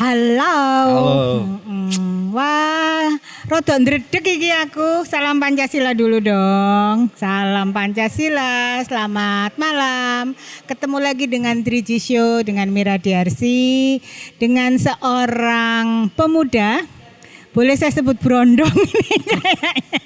Halo. Halo. Wah, rodok ndredeg iki aku. Salam Pancasila dulu dong. Salam Pancasila. Selamat malam. Ketemu lagi dengan Triji Show dengan Mira Diarsi, dengan seorang pemuda. Boleh saya sebut berondong ini kayaknya.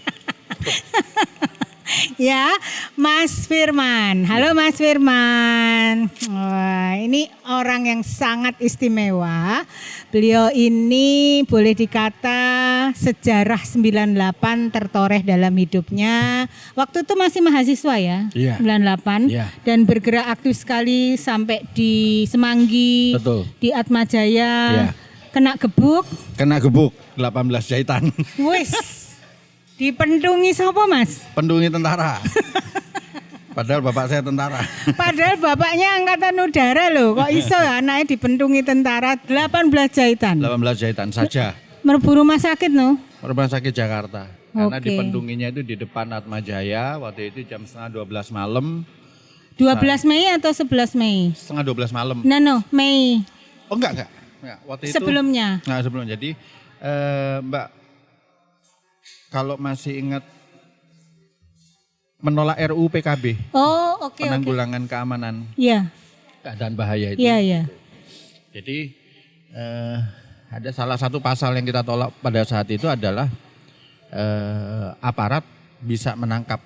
Ya, Mas Firman. Halo Mas Firman. Wah, ini orang yang sangat istimewa. Beliau ini boleh dikata sejarah 98 tertoreh dalam hidupnya. Waktu itu masih mahasiswa ya, Iya. 98. Iya. Dan bergerak aktif sekali sampai di Semanggi, Betul. di Atmajaya. Iya. Kena gebuk. Kena gebuk 18 jahitan. Wis. Dipendungi siapa Mas? Pendungi tentara. Padahal bapak saya tentara. Padahal bapaknya angkatan udara loh. Kok iso ya anaknya dipendungi tentara 18 jahitan. 18 jahitan saja. Merbu rumah sakit no? Rumah sakit Jakarta. Karena Oke. dipendunginya itu di depan Atmajaya. Waktu itu jam setengah 12 malam. 12 Mei atau 11 Mei? Setengah 12 malam. No, Mei. Oh enggak. Waktu itu. Sebelumnya. Nah sebelum. Jadi Mbak, kalau masih ingat menolak RUU PKB. Oh, oke. Penanggulangan keamanan Iya, keadaan bahaya itu. iya. Jadi ada salah satu pasal yang kita tolak pada saat itu adalah aparat bisa menangkap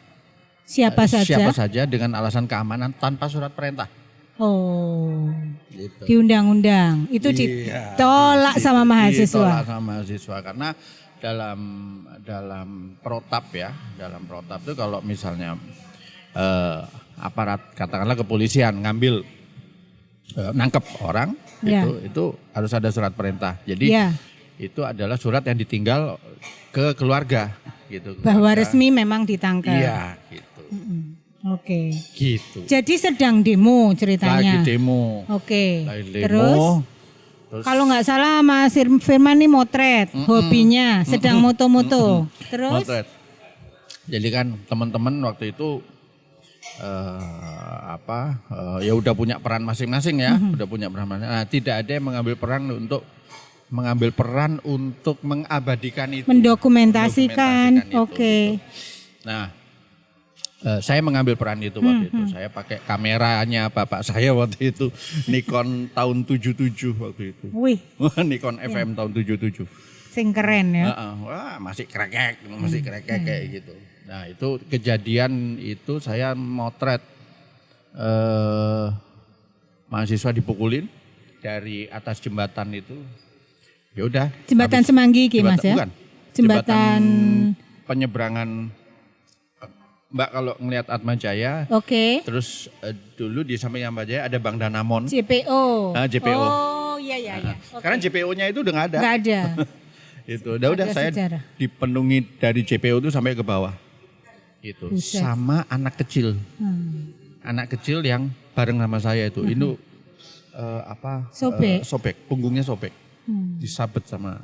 Siapa siapa saja? saja dengan alasan keamanan tanpa surat perintah. Oh, Gitu. di undang-undang. Itu Iya, ditolak sama mahasiswa. Ditolak sama mahasiswa karena dalam protap ya, dalam protap itu kalau misalnya aparat katakanlah kepolisian ngambil nangkep orang Ya. itu harus ada surat perintah. Jadi Ya, itu adalah surat yang ditinggal ke keluarga gitu. bahwa Keluarga. resmi memang ditangkap. Iya, gitu. Oke. Gitu. Jadi sedang demo ceritanya. Lagi demo. Oke. Lagi demo. Terus kalau nggak salah Mas Firman ini motret, hobinya sedang moto-moto. Terus Motret. Jadi kan teman-teman waktu itu ya udah punya peran masing-masing ya, udah punya peran masing-masing. Nah, tidak ada yang mengambil peran untuk mengabadikan itu, mendokumentasikan. itu, Oke. gitu. Nah, saya mengambil peran itu waktu itu. Saya pakai kameranya bapak saya waktu itu, Nikon tahun 77 waktu itu. Wih, Nikon FM tahun 77. sing keren ya. Wah, masih krekek kayak gitu. Nah, itu kejadian itu saya motret mahasiswa dipukulin dari atas jembatan itu. Ya udah. Jembatan habis- Semanggi iki Mas ya. Bukan. Jembatan penyeberangan. Mbak kalau ngelihat Atmajaya, Oke. terus dulu di samping Atmajaya ada Bank Danamon. JPO. JPO. Oh, iya. Oke. Sekarang JPO-nya itu udah nggak ada. Nggak ada. Itu udah Ada saya sejarah. dipenuhi dari JPO itu sampai ke bawah. Itu Buset. sama anak kecil. Anak kecil yang bareng sama saya itu. Ini Sobek. sobek, punggungnya sobek. Disabet sama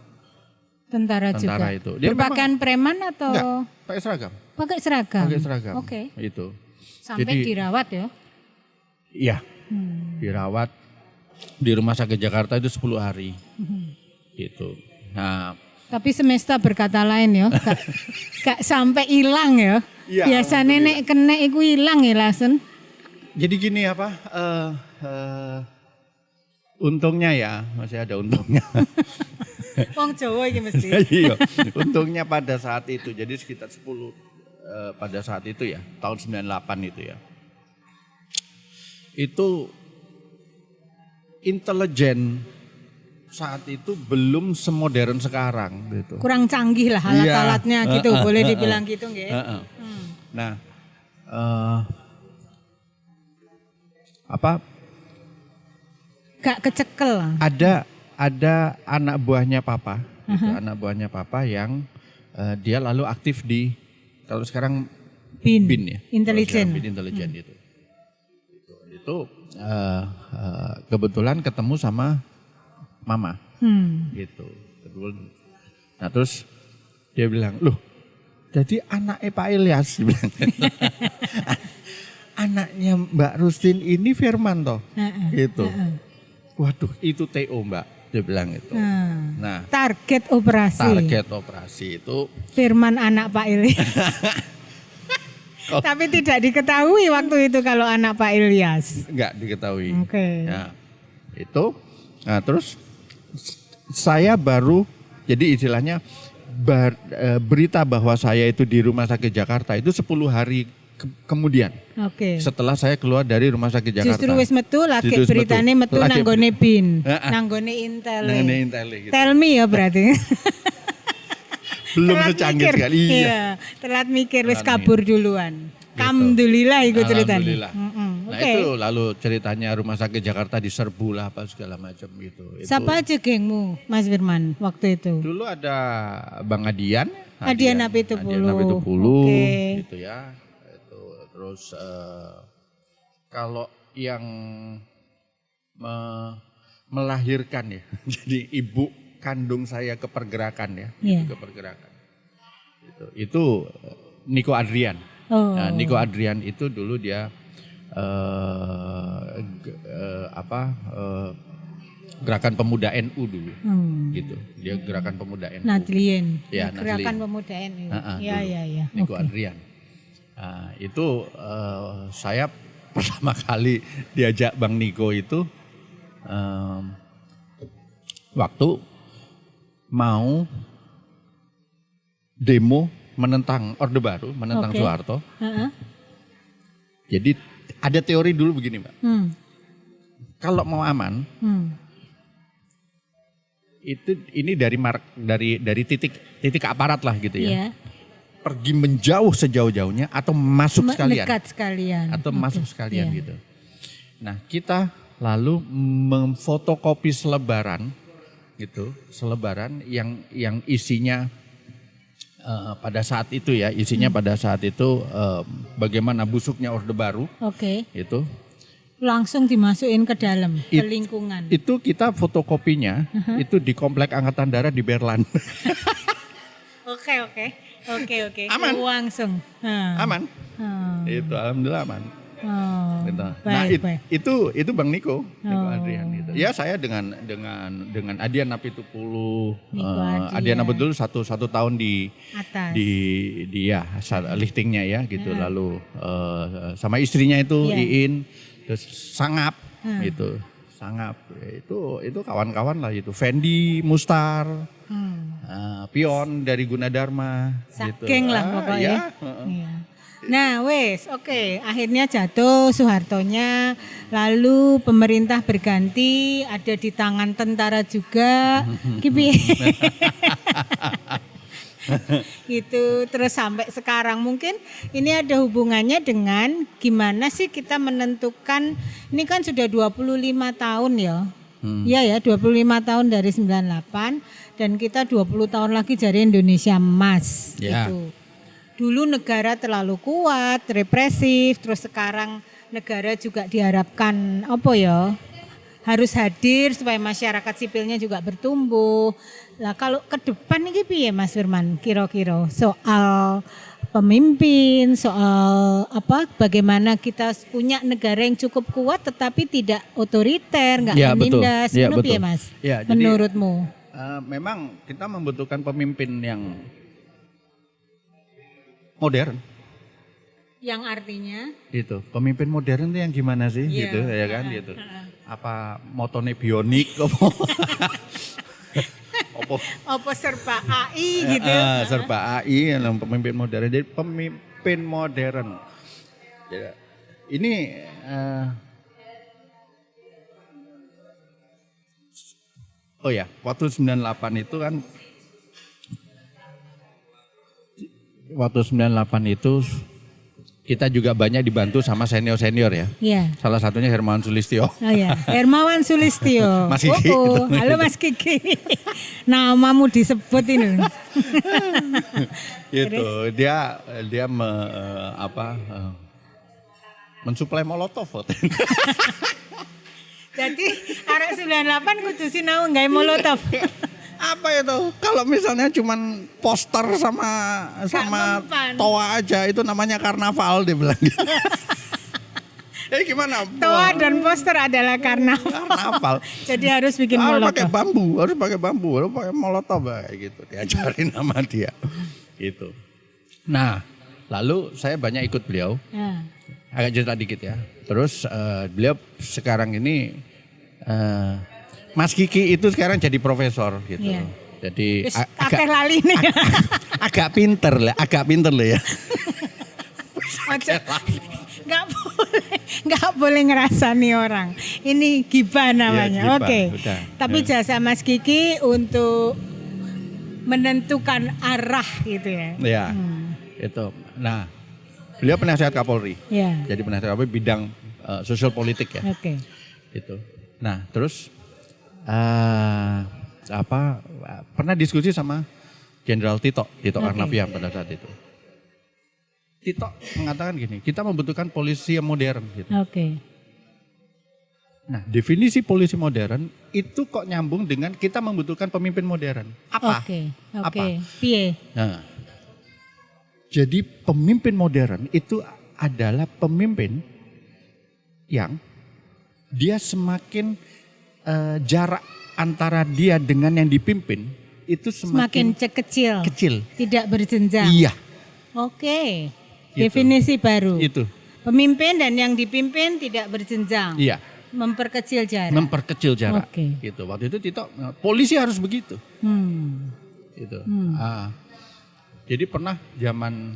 Tentara tentara juga. itu. Dia Merupakan preman atau enggak, pakai seragam. pakai seragam? Pakai seragam. Oke. Itu. Sampai Jadi- dirawat ya. Iya. Dirawat di rumah sakit Jakarta itu 10 hari. Gitu. Nah, Tapi semesta berkata lain ya, gak sampai hilang ya. Iya, Biasanya nek kena iku hilang ya langsung. jadi gini untungnya ya, masih ada untungnya. Wong Jawa iki mesti. Iya, untungnya pada saat itu, jadi sekitar 10 pada saat itu ya, tahun 98 itu ya. Itu intelijen saat itu belum semodern sekarang gitu. Kurang canggih lah alat-alatnya Iya. gitu, boleh dibilang gitu nggih. Nah, Gak kecekel. ada anak buahnya papa, gitu, anak buahnya papa yang dia lalu aktif di kalau sekarang BIN, BIN ya, intelijen. BIN intelijen itu kebetulan ketemu sama mama, gitu. Nah terus dia bilang, loh, jadi anaknya Pak Ilyas, dia bilang. Anaknya Mbak Rustin ini Firman toh, gitu. Waduh, itu TO Mbak. Dia bilang itu. Nah, target operasi. target operasi itu Firman anak Pak Ilyas. Tapi tidak diketahui waktu itu kalau anak Pak Ilyas. enggak diketahui. Oke. Ya, itu. Nah, terus saya baru, jadi istilahnya berita bahwa saya itu di Rumah Sakit Jakarta itu 10 hari kemudian. Oke. Setelah saya keluar dari Rumah Sakit Jakarta. Justru wis metu lagi Justru beritane metu Lagi- nanggone bin, Heeh. nanggone intel. Nanggone intel gitu. Tell me ya berarti. Belum Telat secanggih mikir. sekali. Iya. Telat mikir wis Telat kabur duluan. Alhamdulillah itu ceritanya. Alhamdulillah. Nah Oke. itu lalu ceritanya Rumah Sakit Jakarta diserbu lah apa segala macam gitu. Itu. Siapa aja gengmu Mas Firman waktu itu? Dulu ada Bang Adian. Adian Apitupulu. Adian Apitupulu, Oke. gitu ya. Itu. Terus kalau yang melahirkan ya, jadi ibu kandung saya ke pergerakan ya, Iya. ke pergerakan. Itu Niko Adrian. Oh. Nah, Niko Adrian itu dulu dia gerakan pemuda NU dulu, gitu. Dia gerakan pemuda NU. Nadlien. Ya, Gerakan Nadlien. Pemuda NU. Dulu. Ya. Niko Oke. Adrian. Nah, itu saya pertama kali diajak Bang Niko itu waktu mau demo menentang Orde Baru, menentang Oke. Soeharto. Heeh. Jadi ada teori dulu begini, Mbak. Kalau mau aman, ini dari titik aparat lah gitu ya. Iya. Pergi menjauh sejauh-jauhnya atau masuk sekalian. Dekat sekalian. Atau Oke. masuk sekalian Iya. gitu. Nah, kita lalu memfotokopi selebaran gitu, selebaran yang isinya pada saat itu ya, isinya pada saat itu bagaimana busuknya Orde Baru Oke. itu. Langsung dimasukin ke dalam, ke lingkungan. Itu kita fotokopinya itu di Komplek Angkatan Darat di Berlan. Oke. Aman. Langsung. Aman. Oh. Itu alhamdulillah aman. Oh. Gitu. Baik, Nah, baik. itu Bang Niko Oh. Adrian gitu. Ya saya dengan Adian Apitupulu, Niko Adrian. Adian Apitupulu satu tahun di Atas. ya liftingnya ya gitu. Lalu sama istrinya itu Iya. Iin, terus Sangap gitu. Sangap itu kawan-kawan lah itu. Fendi, Mustar, Pion dari Gunadarma gitu. Saking lah pokoknya. Ya, Iya. Nah wes oke, akhirnya jatuh Soehartonya, lalu pemerintah berganti, ada di tangan tentara juga, gitu. Gitu, terus sampai sekarang mungkin ini ada hubungannya dengan gimana sih kita menentukan, ini kan sudah 25 tahun ya. Iya ya, 25 tahun dari 98 dan kita 20 tahun lagi jadi Indonesia Emas Ya. gitu. Dulu negara terlalu kuat, represif, terus sekarang negara juga diharapkan harus hadir supaya masyarakat sipilnya juga bertumbuh. Nah, kalau ke depan ini piye Mas Firman kira-kira soal pemimpin, soal bagaimana kita punya negara yang cukup kuat tetapi tidak otoriter, enggak Ya, betul. menindas, Ya, ngono piye betul. Mas? Ya, jadi, menurutmu? memang kita membutuhkan pemimpin yang modern. Yang artinya Gitu. Pemimpin modern itu yang gimana sih Iya. gitu ya kan gitu. Apa motone bionik apa serba AI gitu. serba AI yang pemimpin modern. Jadi pemimpin modern. Ya, ini waktu 98 itu kan kita juga banyak dibantu sama senior-senior ya. Iya. Salah satunya Hermawan Sulistyo. Oh ya, Hermawan Sulistyo. Mas Kiki. Oh, halo Mas Kiki. Namamu disebut ini. Itu dia mensuplai molotov. Jadi arek 98 kudu sinau gawe molotov. Apa itu? Kalau misalnya cuman poster sama mempan. toa aja itu namanya karnaval dia bilang. Gimana? Toa dan poster adalah karnaval. Karnaval. Jadi harus bikin Harus molotov. pakai bambu, harus pakai molotov kayak gitu. Diajarin sama dia. Gitu. Nah, lalu saya banyak ikut beliau. Ya. Agak cerita dikit ya. Terus beliau sekarang ini Mas Kiki itu sekarang jadi profesor gitu. Iya. Jadi Terus akeh lali nih. agak pinter lah ya. Nggak boleh ngerasani orang. Ini gibah namanya. Iya, gibah, Oke. udah. Tapi jasa Mas Kiki untuk menentukan arah gitu ya. Ya, itu. Nah, beliau penasihat Kapolri. Ya. Jadi penasihat Kapolri bidang sosial politik ya. Oke. Gitu. Nah, terus pernah diskusi sama Jenderal Tito Karnavian pada saat itu. Tito mengatakan gini, kita membutuhkan polisi yang modern gitu. Oke. Nah, definisi polisi modern itu kok nyambung dengan kita membutuhkan pemimpin modern. Apa? Oke. Apa? Piye? Nah, jadi pemimpin modern itu adalah pemimpin yang dia semakin jarak antara dia dengan yang dipimpin itu semakin kecil. kecil. Tidak berjenjang. Iya, Oke. Gitu. Definisi baru. itu. Pemimpin dan yang dipimpin tidak berjenjang. Iya, Memperkecil jarak. memperkecil jarak. Oke. Gitu. Waktu itu Tito, polisi harus begitu. Gitu. Jadi pernah zaman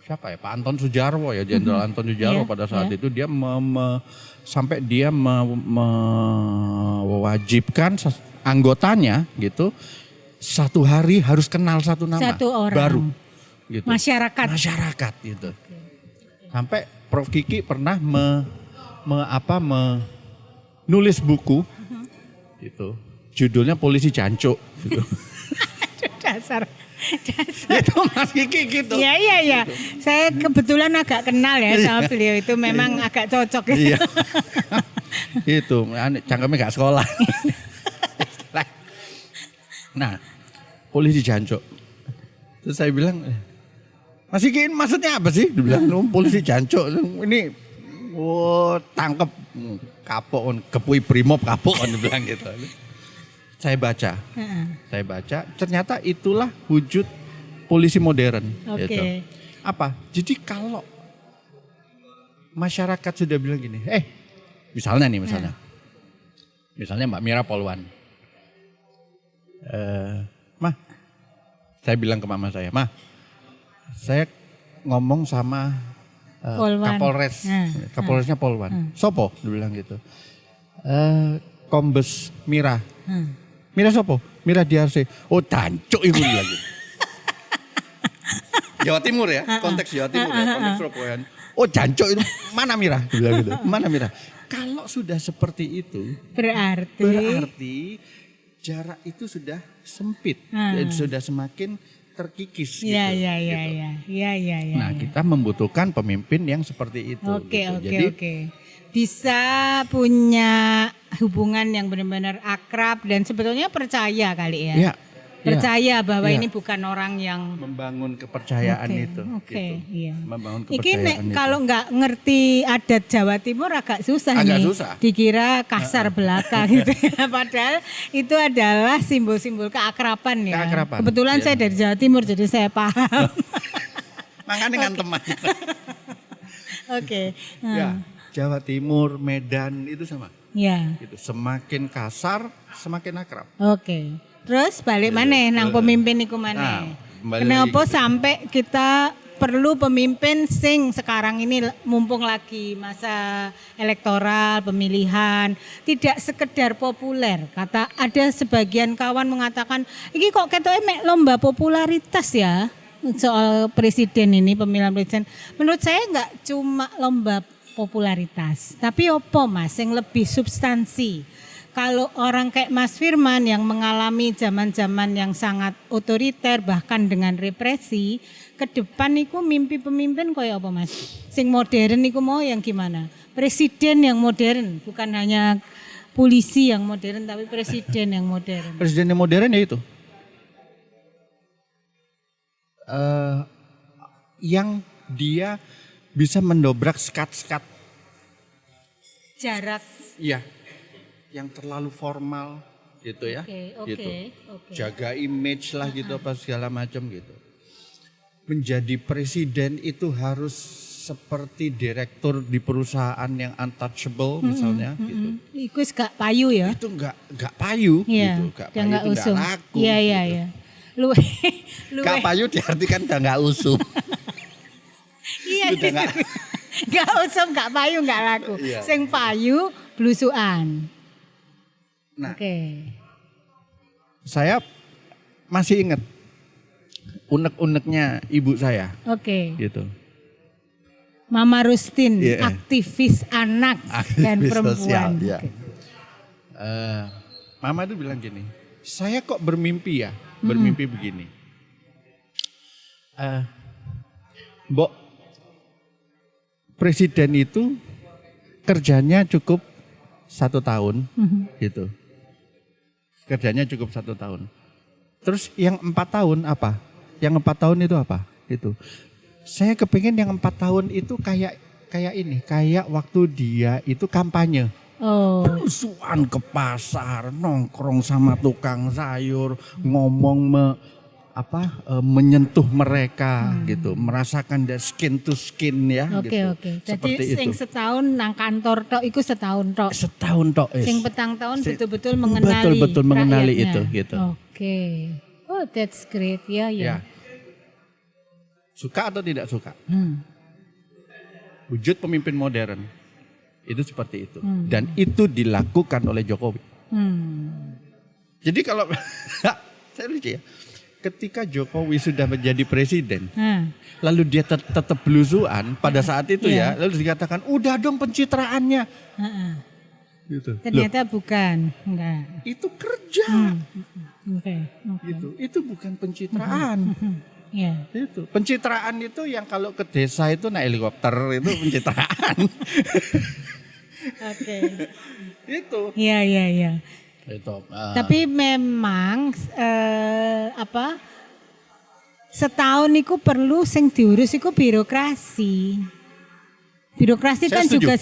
siapa ya, Pak Anton Sujarwo ya, Jenderal Anton Sujarwo Iya, pada saat iya. itu dia sampai dia mewajibkan anggotanya gitu 1 hari harus kenal satu nama Satu orang. baru gitu. Masyarakat. Gitu. Sampai Prof Kiki pernah nulis buku gitu. Judulnya Polisi Jancuk gitu. Dasar. Itu Mas Kiki gitu. Iya. Saya kebetulan agak kenal ya sama beliau itu memang agak cocok ya. Iya. Itu, cangkemnya gak sekolah. Nah, polisi jancuk. Terus saya bilang, Mas Kiki ini maksudnya apa sih? Dia bilang, polisi jancuk. Ini, tangkep kapok, kepui brimob kapok, dia bilang gitu. Saya baca, ternyata itulah wujud polisi modern. Oke. Gitu. Apa? Jadi kalau masyarakat sudah bilang gini, misalnya Mbak Mira Polwan, Mah, saya bilang ke mama saya, Mah, saya ngomong sama Kapolres, Kapolresnya Polwan, Sopo, dia bilang gitu, Kombes Mira. Mira sopo? Mira DRC. Oh, tancuk itu lagi. Jawa Timur ya, konteks Jawa Timur ya, konteks Surabaya. Oh, jancuk itu mana Mira? Dia bilang gitu. Mana Mira? Kalau sudah seperti itu, berarti jarak itu sudah sempit, dan sudah semakin terkikis gitu. Iya. Nah, kita membutuhkan pemimpin yang seperti itu. Oke. Bisa punya hubungan yang benar-benar akrab dan sebetulnya percaya kali ya. Iya. Percaya bahwa Iya. ini bukan orang yang membangun kepercayaan itu. Oke, gitu. iya. Membangun Iki kepercayaan itu. kalau nggak ngerti adat Jawa Timur agak susah Agak nih. susah. Dikira kasar belaka gitu ya. Padahal itu adalah simbol-simbol keakraban ya. Keakraban, Kebetulan iya. saya dari Jawa Timur jadi saya paham. Makanya kan teman. Oke. Ya, Jawa Timur, Medan itu sama. Ya. Gitu. Semakin kasar, semakin akrab. Oke. Terus balik maneh nang pemimpin iku Nah, maneh. kembali Kenapa lagi gitu. sampai kita perlu pemimpin sing sekarang ini mumpung lagi masa elektoral, pemilihan, tidak sekedar populer. Kata ada sebagian kawan mengatakan, "Iki kok ketoke mek lomba popularitas ya?" Soal presiden ini, pemilihan presiden. Menurut saya enggak cuma lomba popularitas, tapi opo Mas yang lebih substansi. Kalau orang kayak Mas Firman yang mengalami zaman-zaman yang sangat otoriter bahkan dengan represi, ke depan niku mimpi pemimpin koyo apa Mas? Sing modern niku mau yang gimana? Presiden yang modern, bukan hanya polisi yang modern tapi presiden yang modern. Presiden yang modern ya itu. Yang dia bisa mendobrak sekat-sekat. Jarak. Iya, yang terlalu formal gitu ya. Oke. Gitu. Jaga image lah gitu apa segala macam gitu. Menjadi presiden itu harus seperti direktur di perusahaan yang untouchable misalnya gitu. Iku gak payu ya? Itu enggak payu Iya, gitu, enggak dia payu nggak itu enggak usum. laku. Iya. Gitu. Luwe. Enggak payu diartikan udah enggak usum. Iya. Udah enggak. Gak usum, gak payu, gak laku. Iya. Sing payu blusukan. Nah, Oke. saya masih ingat unek-uneknya ibu saya Oke. gitu. Mama Rustin, Iya. aktivis anak dan Aktivis perempuan. sosial, iya. Oke. Mama tuh bilang gini, saya kok bermimpi ya, bermimpi begini. Mbok, presiden itu kerjanya cukup 1 tahun, gitu. Kerjanya cukup 1 tahun. Terus yang 4 tahun apa? Yang 4 tahun itu apa? Itu. Saya kepingin yang 4 tahun itu kayak ini, kayak waktu dia itu kampanye. Oh. Belusuan ke pasar, nongkrong sama tukang sayur, ngomong menyentuh mereka gitu, merasakan the skin to skin ya gitu. Oke. Seperti Jadi sing itu. setahun nang kantor tok iku setahun tok. Setahun tok. Sing petang tahun betul-betul mengenali. Betul mengenali rakyatnya. itu gitu. Oke. Oh, that's great. Ya. Ya. Suka atau tidak suka? Wujud pemimpin modern itu seperti itu. Dan itu dilakukan oleh Jokowi. Jadi kalau saya lucu ya. Ketika Jokowi sudah menjadi presiden, lalu dia tetap belusuan pada saat itu ya, lalu dikatakan udah dong pencitraannya. Gitu. Ternyata bukan, enggak. Itu kerja. Oke. Gitu. Itu bukan pencitraan. Ya. Itu. Pencitraan itu yang kalau ke desa itu naik helikopter itu pencitraan. Oke. Itu. Iya. Itu. Tapi memang setahun itu perlu sing diurus itu birokrasi. Birokrasi Saya kan setuju. juga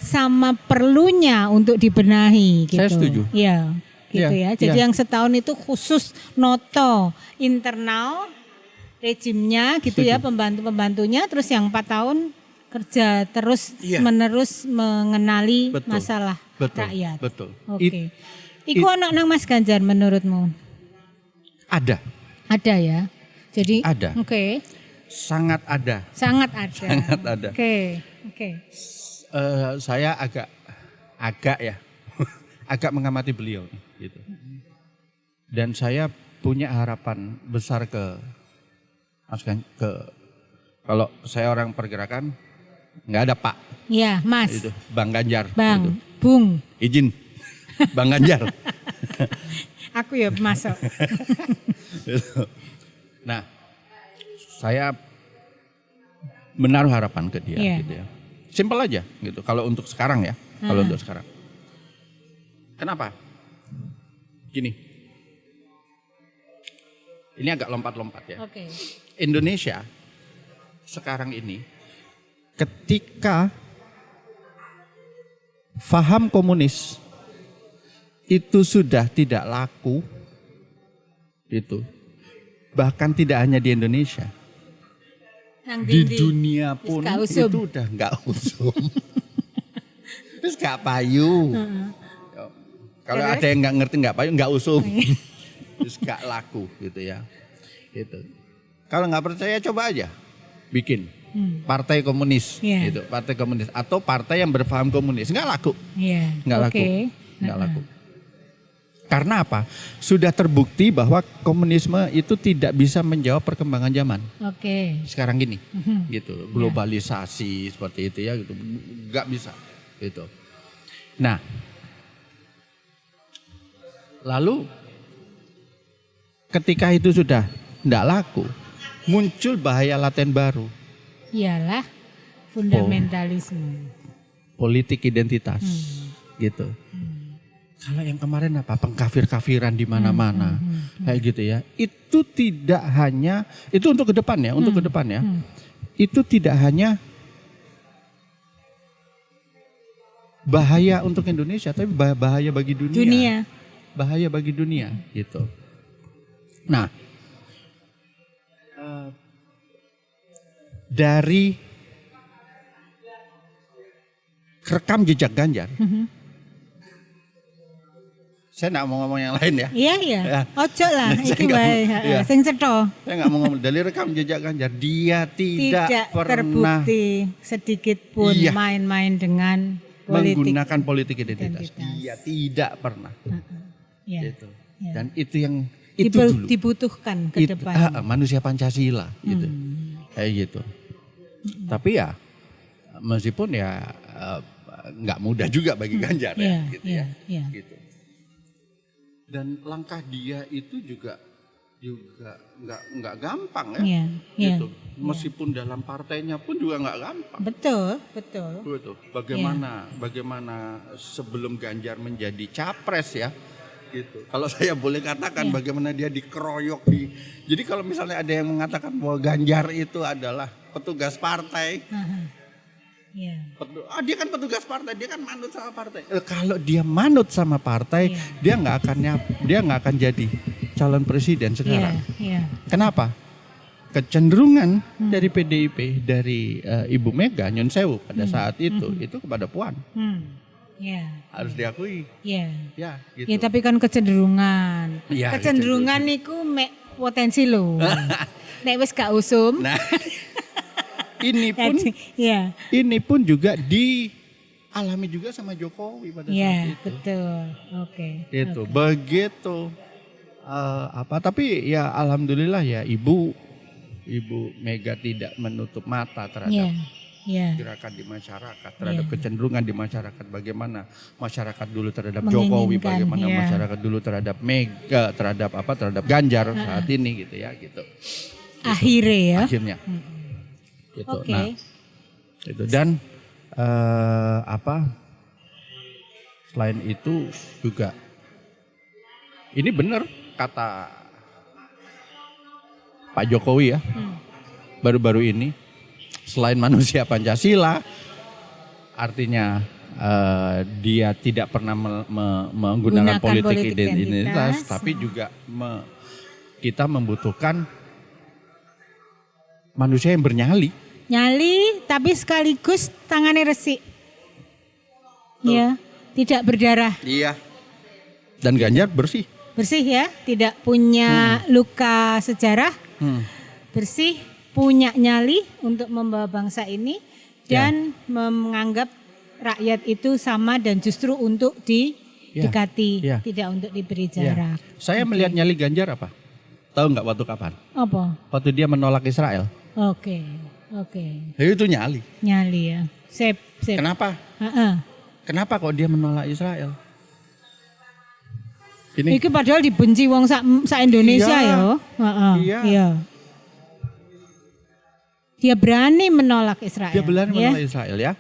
sama perlunya untuk dibenahi gitu. Saya setuju. Iya, gitu Iya, ya. Jadi iya. yang setahun itu khusus noto internal rejimnya gitu ya, pembantu-pembantunya, terus yang 4 tahun kerja terus Iya. menerus mengenali Betul. masalah rakyat. Betul. Oke. Iku anak nang Mas Ganjar menurutmu? Ada. Ada ya. Jadi Ada. Oke. Sangat ada. Sangat ada. Sangat ada. Oke. Saya agak agak mengamati beliau gitu. Dan saya punya harapan besar ke Mas kalau saya orang pergerakan nggak ada Pak. Ya, Mas. Itu Bang Ganjar. Bang, gitu. Bung. Izin Bang Ganjar. Aku ya masuk. Nah, saya menaruh harapan ke dia Iya. gitu ya. Simpel aja gitu. Kalau untuk sekarang ya, kalau untuk sekarang. Kenapa? Gini. Ini agak lompat-lompat ya. Oke. Indonesia sekarang ini ketika faham komunis itu sudah tidak laku itu, bahkan tidak hanya di Indonesia, Nang di dindi. dunia pun gak usum. itu udah nggak usum. Terus nggak payu. Kalau Terus? ada yang nggak ngerti nggak payu nggak usum. Terus nggak laku gitu ya. Itu. Kalau nggak percaya coba aja bikin partai komunis, Iya. gitu, partai komunis atau partai yang berpaham komunis nggak laku, Iya. nggak laku, Oke. nggak laku. Karena apa? Sudah terbukti bahwa komunisme itu tidak bisa menjawab perkembangan zaman Oke. sekarang gini, gitu, globalisasi seperti itu ya, gitu, nggak bisa, gitu. Nah, lalu ketika itu sudah tidak laku, muncul bahaya laten baru, Iyalah fundamentalisme. politik identitas, gitu. Kalau yang kemarin apa pengkafir-kafiran di mana-mana, kayak gitu ya. Itu tidak hanya itu untuk ke depan ya, untuk ke depan ya. itu tidak hanya bahaya untuk Indonesia, tapi bahaya bagi dunia. Bahaya bagi dunia, gitu. Nah, dari rekam jejak Ganjar, saya nggak mau ngomong yang lain ya. Iya. Ojo lah, iki wae. Iya. Sing cetha. Saya nggak mau ngomong dari rekam jejak Ganjar, dia tidak pernah terbukti sedikit pun Iya. main-main dengan politik. menggunakan politik identitas. Dia tidak pernah. Iya. Gitu. Iya. Dan itu yang itu dulu. Dibutuhkan ke depan. Manusia Pancasila gitu. Kayak gitu. Tapi ya meskipun ya nggak mudah juga bagi Ganjar ya, gitu ya. Gitu. Dan langkah dia itu juga nggak gampang ya. Gitu. Meskipun dalam partainya pun juga nggak gampang. Betul. Bagaimana sebelum Ganjar menjadi capres ya. Gitu. Kalau saya boleh katakan bagaimana dia dikeroyok jadi kalau misalnya ada yang mengatakan bahwa Ganjar itu adalah petugas partai. Dia kan petugas partai, dia kan manut sama partai. Kalau dia manut sama partai, dia nggak akan jadi calon presiden sekarang. Kenapa? Kecenderungan dari PDIP, dari Ibu Mega Nyun Sewu pada saat itu kepada Puan. Harus diakui. Ya, gitu. Ya tapi kan kecenderungan. Kecenderungan niku mek potensi lho. Nek wis gak usum. Nah, ini pun juga dialami juga sama Jokowi pada saat itu. Betul. Oke. Itu begitu tapi ya alhamdulillah ya Ibu Mega tidak menutup mata terhadap gerakan di masyarakat, terhadap kecenderungan di masyarakat, bagaimana masyarakat dulu terhadap Jokowi, bagaimana masyarakat dulu terhadap Mega, terhadap Ganjar saat ini gitu ya, gitu. Akhirnya. Gitu. Nah, itu dan selain itu juga ini benar kata Pak Jokowi ya, baru-baru ini selain manusia Pancasila, artinya dia tidak pernah menggunakan politik identitas, tapi juga kita membutuhkan manusia yang bernyali. Nyali tapi sekaligus tangannya resik. Ya, tidak berdarah. Iya. Dan Ganjar bersih. Bersih ya, tidak punya luka sejarah. Bersih, punya nyali untuk membawa bangsa ini dan menganggap rakyat itu sama dan justru untuk didekati, tidak untuk diberi jarak. Saya melihat nyali Ganjar apa? Tahu nggak waktu kapan? Apa? Waktu dia menolak Israel. Oke. Itu nyali. Nyali ya. Sip. Kenapa? Kenapa kok dia menolak Israel? Ini padahal dibenci wong sak Indonesia ya. Iya. Dia berani menolak Israel. Menolak Israel ya.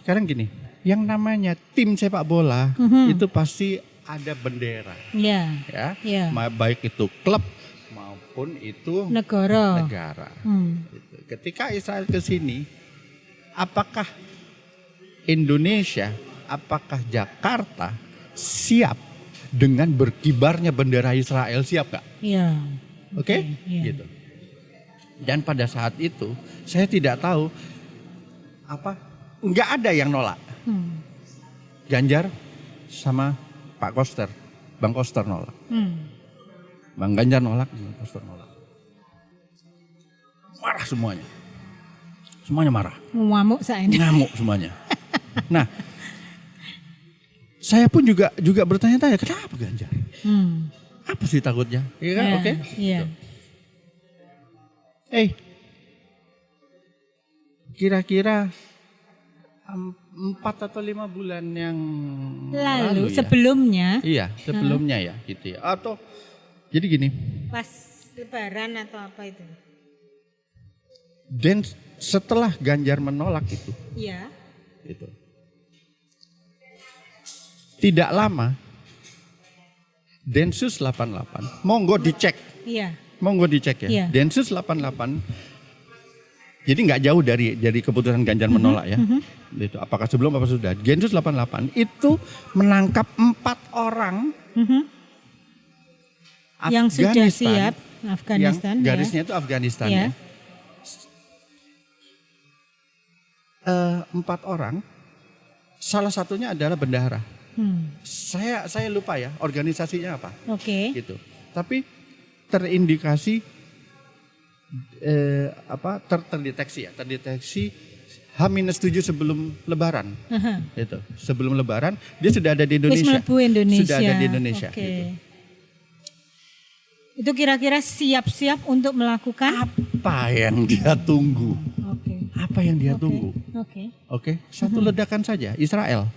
Sekarang gini, yang namanya tim sepak bola itu pasti ada bendera. Ya. Baik itu klub maupun itu negara. Gitu. Ketika Israel ke sini, apakah Indonesia, apakah Jakarta siap dengan berkibarnya bendera Israel, siap gak? Iya. Oke? Gitu. Dan pada saat itu saya tidak tahu nggak ada yang nolak. Ganjar sama Pak Koster, Bang Koster nolak. Bang Ganjar nolak, Bang Koster nolak. Marah semuanya. Semuanya marah. Ngamuk semuanya. Nah, saya pun juga bertanya-tanya, kenapa Ganjar? Apa sih takutnya? Iya kan? Oke. Iya. Kira-kira 4 atau 5 bulan yang lalu ya? Sebelumnya ya gitu ya. Atau jadi gini. Pas lebaran atau apa itu? Dan setelah Ganjar menolak itu. Iya. Itu. Tidak lama Densus 88, monggo dicek. Iya. Monggo dicek ya. Iya. Densus 88 Jadi nggak jauh dari keputusan Ganjar menolak ya. Itu apakah sebelum apa sudah? Densus 88 itu menangkap 4 orang yang sudah Afghanistan, siap Afghanistan. yang garisnya itu Afghanistan ya. 4 orang, salah satunya adalah bendahara. Saya lupa ya organisasinya apa. Oke. Gitu. Tapi terindikasi terdeteksi H-7 sebelum Lebaran. Itu. Sebelum Lebaran dia sudah ada di Indonesia. Sudah ada di Indonesia. Oke. Gitu. Itu kira-kira siap-siap untuk melakukan Apa yang dia tunggu? Oke. Apa yang dia tunggu? Oke. Satu ledakan saja, Israel.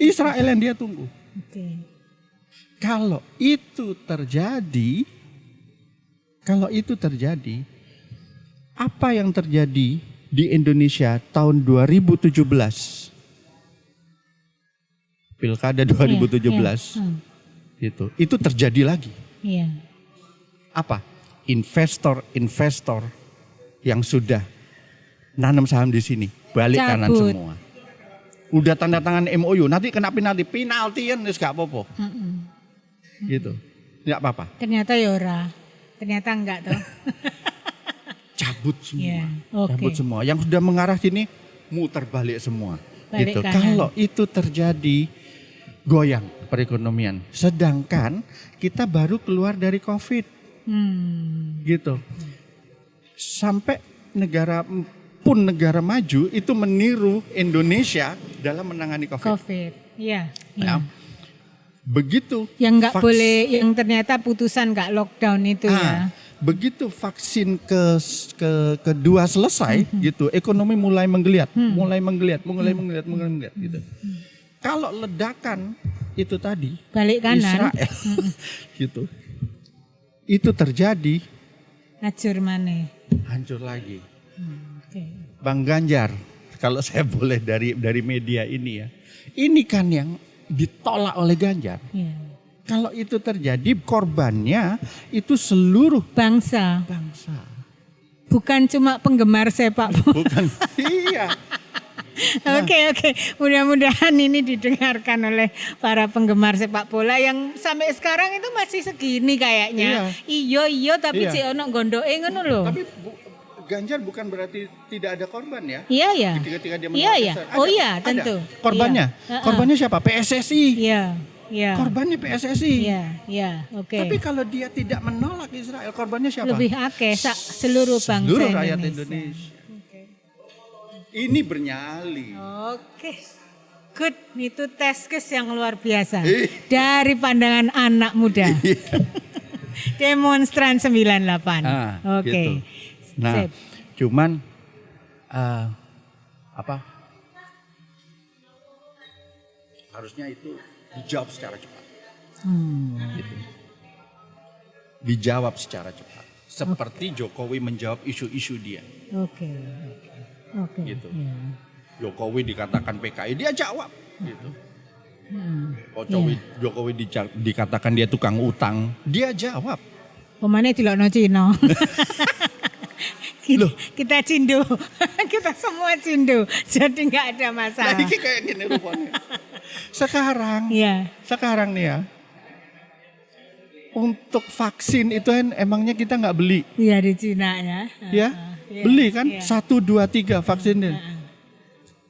Israel yang dia tunggu. Oke. Kalau itu terjadi, apa yang terjadi di Indonesia tahun 2017? Pilkada 2017. Itu terjadi lagi. Iya. Apa? Investor yang sudah nanam saham di sini balik kanan semua. Udah tanda tangan MOU, nanti kena penaltian wis gak apa-apa. Gitu. Enggak apa-apa. Ternyata ya ora. Ternyata enggak toh. Cabut semua. Yeah, Cabut semua. Yang sudah mengarah sini muter balik semua. Balik gitu. kanan. Kalau itu terjadi goyang perekonomian. Sedangkan kita baru keluar dari Covid. Gitu. Sampai negara maju itu meniru Indonesia dalam menangani Covid. Iya. Ya. Begitu Yang nggak boleh, yang ternyata putusan nggak lockdown itu ya. Begitu vaksin kedua selesai gitu, ekonomi mulai menggeliat gitu. Kalau ledakan itu tadi Balik kanan. Israel gitu. Itu terjadi, hancur lagi. Bang Ganjar, kalau saya boleh dari media ini ya. Ini kan yang ditolak oleh Ganjar. Kalau itu terjadi, korbannya itu seluruh bangsa. Bukan cuma penggemar sepak bola. Bukan. Iya. Oke. Mudah-mudahan ini didengarkan oleh para penggemar sepak bola yang sampai sekarang itu masih segini kayaknya. Iya tapi si ono gondoke ngono lho. Tapi Ganjar bukan berarti tidak ada korban ya? Iya. Ketika dia Iya. Oh iya, tentu. Korbannya. Korbannya siapa? PSSI. Iya. Korbannya PSSI. Iya. Oke. Tapi kalau dia tidak menolak Israel, korbannya siapa? Lebih akeh seluruh bangsa seluruh rakyat Indonesia. Ini bernyali. Oke. Good, itu tes kes yang luar biasa. Dari pandangan anak muda. Demonstran 98. Oke. Gitu. Nah, cuman harusnya itu dijawab secara cepat. Gitu. Dijawab secara cepat. Seperti Jokowi menjawab isu-isu dia. Oke. Gitu. Jokowi dikatakan PKI, dia jawab. Gitu. Jokowi dikatakan dia tukang utang, dia jawab. Pemane dilokno Cina. Kita cindo, kita semua cindo, jadi nggak ada masalah. Nah, ini kayak gini rupanya. Sekarang nih ya, untuk vaksin itu kan emangnya kita nggak beli? Iya di Cina ya. Beli kan 1, 2, 3 vaksinnya,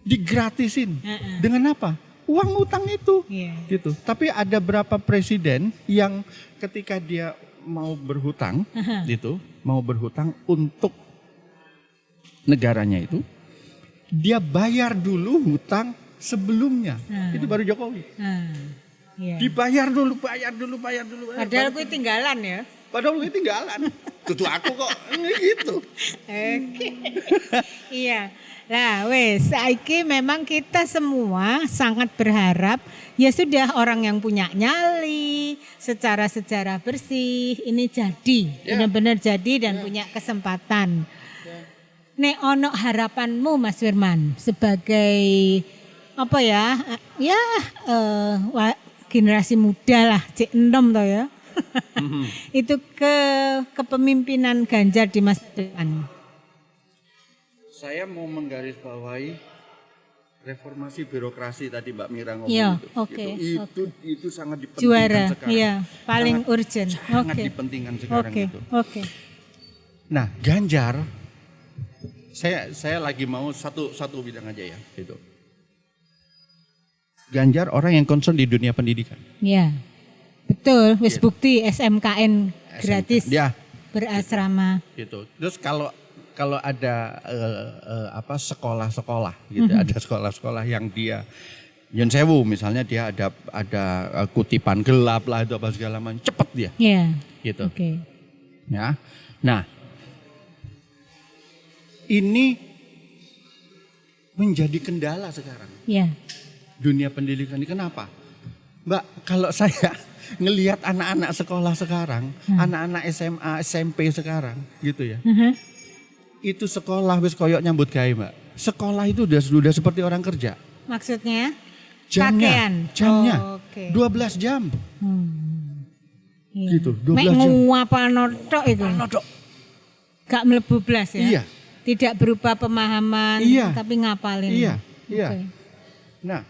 digratisin. Dengan apa? Uang utang itu, gitu. Tapi ada berapa presiden yang ketika dia mau berhutang, mau berhutang untuk negaranya itu, dia bayar dulu hutang sebelumnya. Itu baru Jokowi. Dibayar dulu. Padahal gue tinggalan ya. Tutu aku kok gitu. Iya. Lah wes, saiki memang kita semua sangat berharap ya sudah orang yang punya nyali secara bersih ini jadi benar-benar jadi dan punya kesempatan. Nek ono harapanmu Mas Firman sebagai apa ya generasi muda lah cek enom toh ya. Itu kepemimpinan Ganjar di masa depan. Saya mau menggarisbawahi reformasi birokrasi tadi Mbak Mira ngomong Iya, itu. oke, Itu sangat dipentingkan Juara, sekarang. iya, paling urgent. Sangat Oke. dipentingkan sekarang Oke, itu. oke. Nah, Ganjar, saya lagi mau satu bidang aja ya, gitu. Ganjar orang yang concern di dunia pendidikan. Ya, betul. Wis bukti SMKN gratis Ya, berasrama. gitu. Terus kalau ada sekolah-sekolah gitu, ada sekolah-sekolah yang dia Yun Sewu misalnya dia ada kutipan gelap lah itu apa segala macam, cepet dia. Ya. Gitu. Oke. Ya. Nah, ini menjadi kendala sekarang Ya. dunia pendidikan ini. Kenapa? Mbak, kalau saya ngelihat anak-anak sekolah sekarang, anak-anak SMA, SMP sekarang gitu ya. Itu sekolah wis koyok nyambut gawe, Mbak. Sekolah itu sudah seperti orang kerja. Maksudnya? Jamnya, Oh, oke. 12 jam. Iya. Gitu, 12 Mek jam. nguapano tok itu. Gak mlebu blas ya. Iya. Tidak berupa pemahaman, Iya. tapi ngapalin. Iya, iya. Oke. Nah,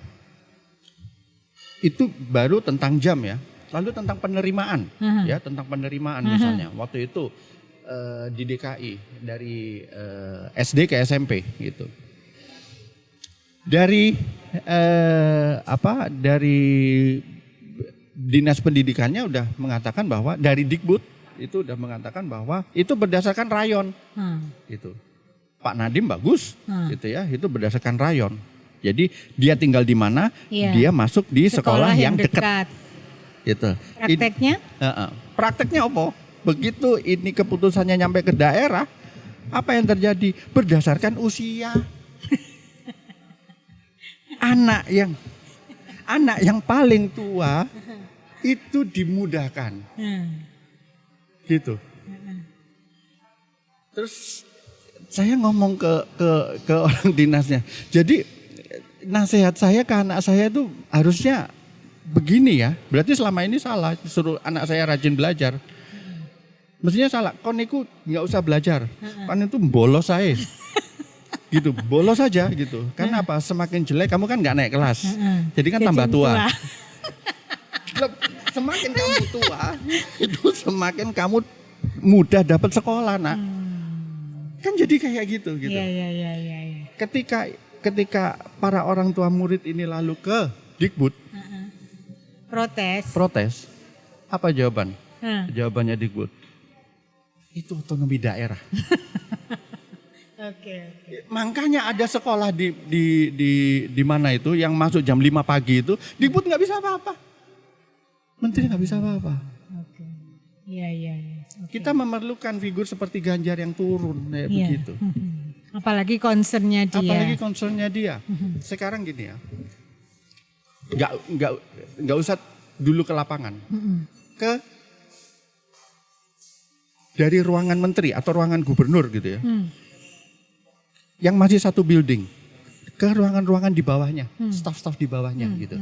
itu baru tentang jam ya. Lalu tentang penerimaan, ya tentang penerimaan misalnya. Waktu itu di DKI dari SD ke SMP gitu. Dari dari dinas pendidikannya udah mengatakan bahwa dari Dikbud itu udah mengatakan bahwa itu berdasarkan rayon, gitu. Pak Nadiem bagus, gitu ya. Itu berdasarkan rayon. Jadi dia tinggal di mana, Iya. dia masuk di sekolah yang dekat. Gitu. Prakteknya? Prakteknya apa? Begitu ini keputusannya nyampe ke daerah, apa yang terjadi? Berdasarkan usia. Anak yang paling tua itu dimudahkan. Gitu. Terus saya ngomong ke orang dinasnya. Jadi nasihat saya ke anak saya itu harusnya begini ya. Berarti selama ini salah suruh anak saya rajin belajar. Mestinya salah. Kon itu nggak usah belajar. Kon itu bolos saya. Gitu, bolos saja gitu. Karena apa? Semakin jelek kamu kan nggak naik kelas. Jadi kan tambah tua. Semakin kamu tua, itu semakin kamu mudah dapat sekolah, Nak. Kan jadi kayak gitu. Iya. Ketika para orang tua murid ini lalu ke Dikbud protes, apa jawaban? Jawabannya Dikbud, itu otonomi daerah. Oke. Makanya ada sekolah di mana itu yang masuk jam 5 pagi itu Dikbud nggak bisa apa-apa, menteri nggak bisa apa-apa. Oke. Iya. Oke. Kita memerlukan figur seperti Ganjar yang turun kayak begitu. Apalagi concernnya dia. Sekarang gini ya, nggak usah dulu ke lapangan, dari ruangan menteri atau ruangan gubernur gitu ya, yang masih satu building, ke ruangan-ruangan di bawahnya, staf-staf di bawahnya gitu,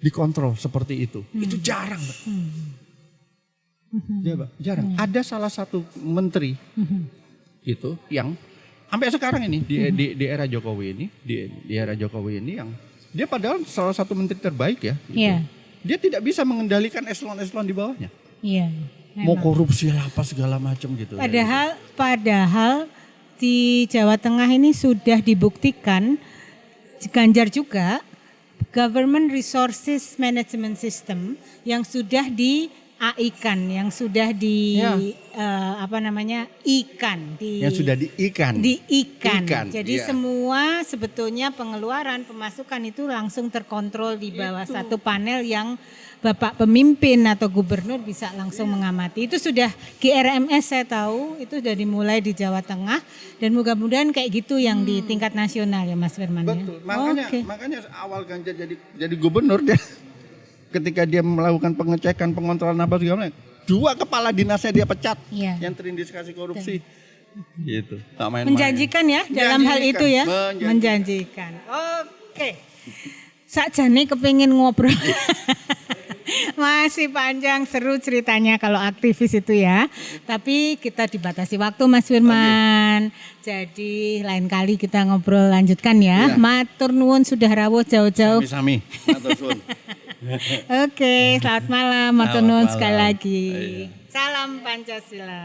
dikontrol seperti itu jarang, Mbak. Ya, Mbak, jarang. Ada salah satu menteri itu yang sampai sekarang ini di era Jokowi ini, di era Jokowi ini yang dia padahal salah satu menteri terbaik ya. Gitu. Iya. Dia tidak bisa mengendalikan eselon-eselon di bawahnya. Iya. Mau korupsi lah apa segala macam gitu. Padahal di Jawa Tengah ini sudah dibuktikan Ganjar juga Government Resources Management System yang sudah di AI-kan, yang sudah yang sudah diikan. Jadi semua sebetulnya pengeluaran, pemasukan itu langsung terkontrol di bawah satu panel yang Bapak pemimpin atau gubernur bisa langsung mengamati. Itu sudah GRMS saya tahu, itu sudah dimulai di Jawa Tengah dan mudah-mudahan kayak gitu yang di tingkat nasional ya Mas Firman. Betul. Makanya awal Ganjar jadi gubernur dia ketika dia melakukan pengecekan, pengontrolan apa segala macam, 2 kepala dinasnya dia pecat yang terindikasi korupsi. Gitu. Menjanjikan ya dalam hal itu ya. Menjanjikan. Oke. Sakjane kepengin ngobrol. Masih panjang, seru ceritanya kalau aktivis itu ya. Tapi kita dibatasi waktu Mas Firman. Jadi lain kali kita ngobrol lanjutkan ya. Iya. Matur nuwun sudah rawuh jauh-jauh. Sami-sami. Matur suwun. Oke, selamat malam. Matur Selamat nuwun malam. sekali lagi. Iya. Salam Pancasila.